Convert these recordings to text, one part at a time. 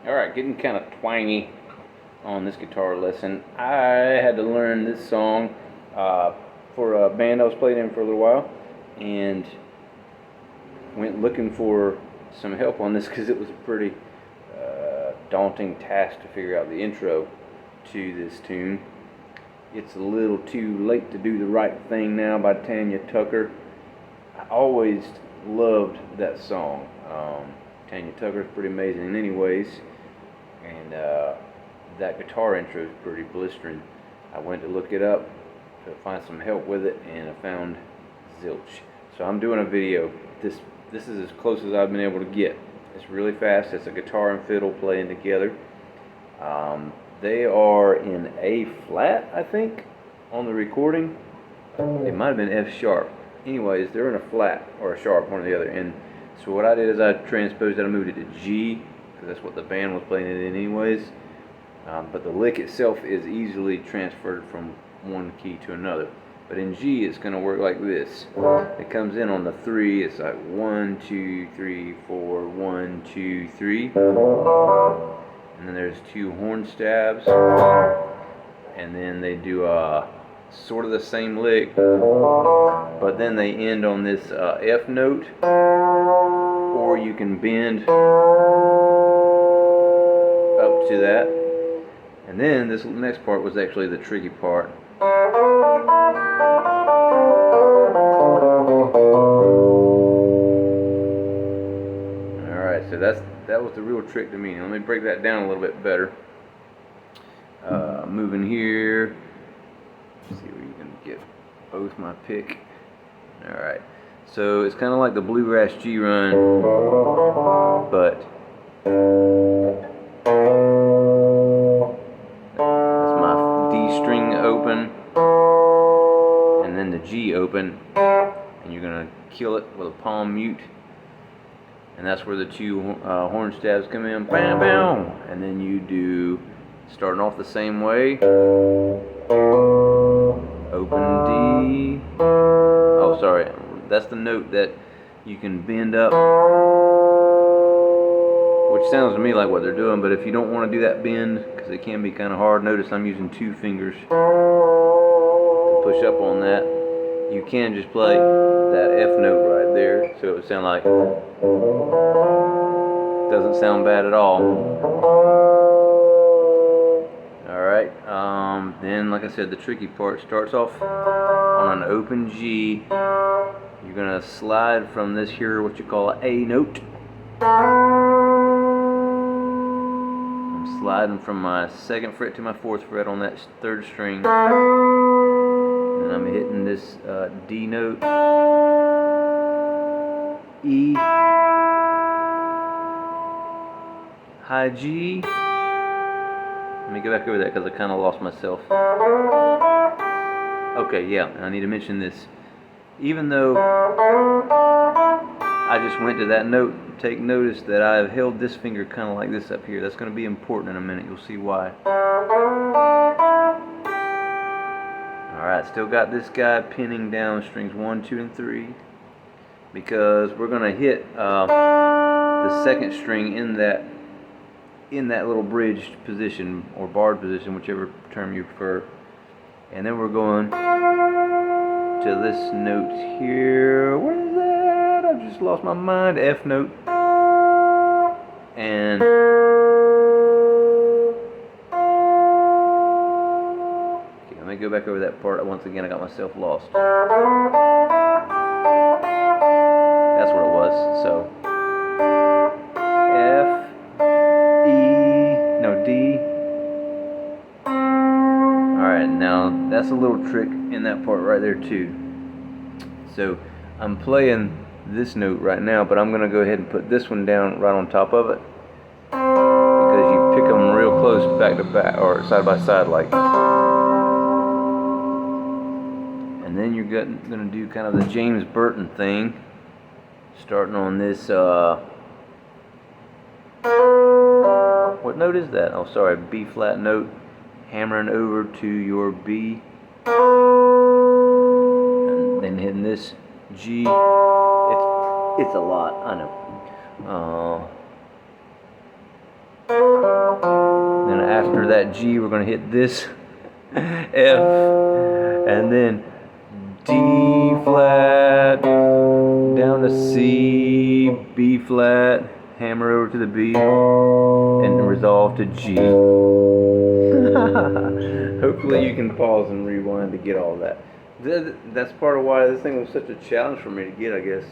Alright, getting kind of twangy on this guitar lesson. I had to learn this song for a band I was playing in for a little while, and went looking for some help on this because it was a pretty daunting task to figure out the intro to this tune. It's a little too late to do the right thing now by Tanya Tucker. I always loved that song. Tanya Tucker's pretty amazing in any ways, and that guitar intro is pretty blistering. I went to look it up to find some help with it, and I found zilch. So I'm doing a video. This is as close as I've been able to get. It's really fast. It's a guitar and fiddle playing together. They are in A flat, I think, on the recording. It might have been F sharp. Anyways, they're in a flat or a sharp, one or the other. And so what I did is I transposed it. I moved it to G, because that's what the band was playing it in anyways. But the lick itself is easily transferred from one key to another. But in G, it's going to work like this. It comes in on the 3. It's like 1, 2, 3, 4, 1, 2, 3. And then there's 2 horn stabs. And then they do sort of the same lick, but then they end on this F note, or you can bend up to that. And then this next part was actually the tricky part. Alright, so that was the real trick to me. Let me break that down a little bit better. Moving here. Let's see where you can get both my pick. Alright, so it's kind of like the bluegrass G run, but that's my D string open, and then the G open, and you're going to kill it with a palm mute, and that's where the 2 horn stabs come in, bam, bam, and then you do, starting off the same way, open D, oh sorry, that's the note that you can bend up, which sounds to me like what they're doing, but if you don't want to do that bend, because it can be kind of hard, notice I'm using 2 fingers to push up on that. You can just play that F note right there, so it would sound like, doesn't sound bad at all. Alright, then like I said, the tricky part starts off on an open G. You're going to slide from this here, what you call an A note. I'm sliding from my 2nd fret to my 4th fret on that 3rd string. And I'm hitting this D note, E, high G. Let me go back over that because I kind of lost myself. Okay, yeah, and I need to mention this. Even though I just went to that note, take notice that I've held this finger kind of like this up here. That's going to be important in a minute. You'll see why. Alright, still got this guy pinning down strings 1, 2, and 3, because we're going to hit the 2nd string in that little bridged position, or barred position, whichever term you prefer. And then we're going to this note here. What is that? I've just lost my mind. F note. And okay, let me go back over that part. Once again, I got myself lost. That's what it was. So F, D. Alright, now that's a little trick in that part right there too. So I'm playing this note right now, but I'm going to go ahead and put this one down right on top of it, because you pick them real close back to back, or side by side like. And then you're going to do kind of the James Burton thing, starting on this what note is that? Oh, sorry, B flat note, hammering over to your B, and then hitting this G. It's a lot, I know. after that G, we're going to hit this F, and then D flat, down to C, B flat, hammer over to the B, and resolve to G. Hopefully you can pause and rewind to get all that. That's part of why this thing was such a challenge for me to get, I guess.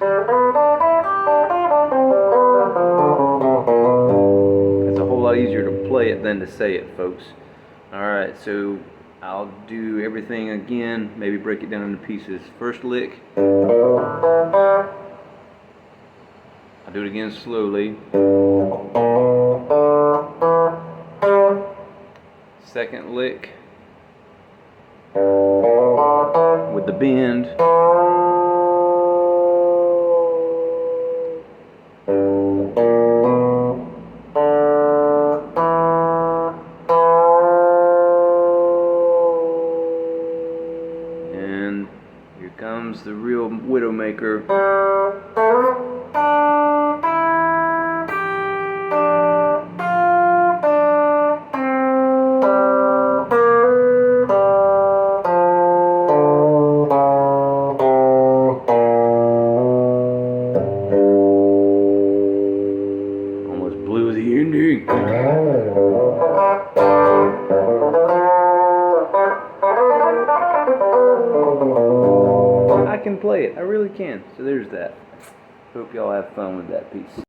It's a whole lot easier to play it than to say it, folks. Alright, so I'll do everything again, maybe break it down into pieces. First lick, I'll do it again slowly. Second lick with the bend. And here comes the real Widowmaker. Blew the ending. I can play it. I really can. So there's that. Hope y'all have fun with that piece.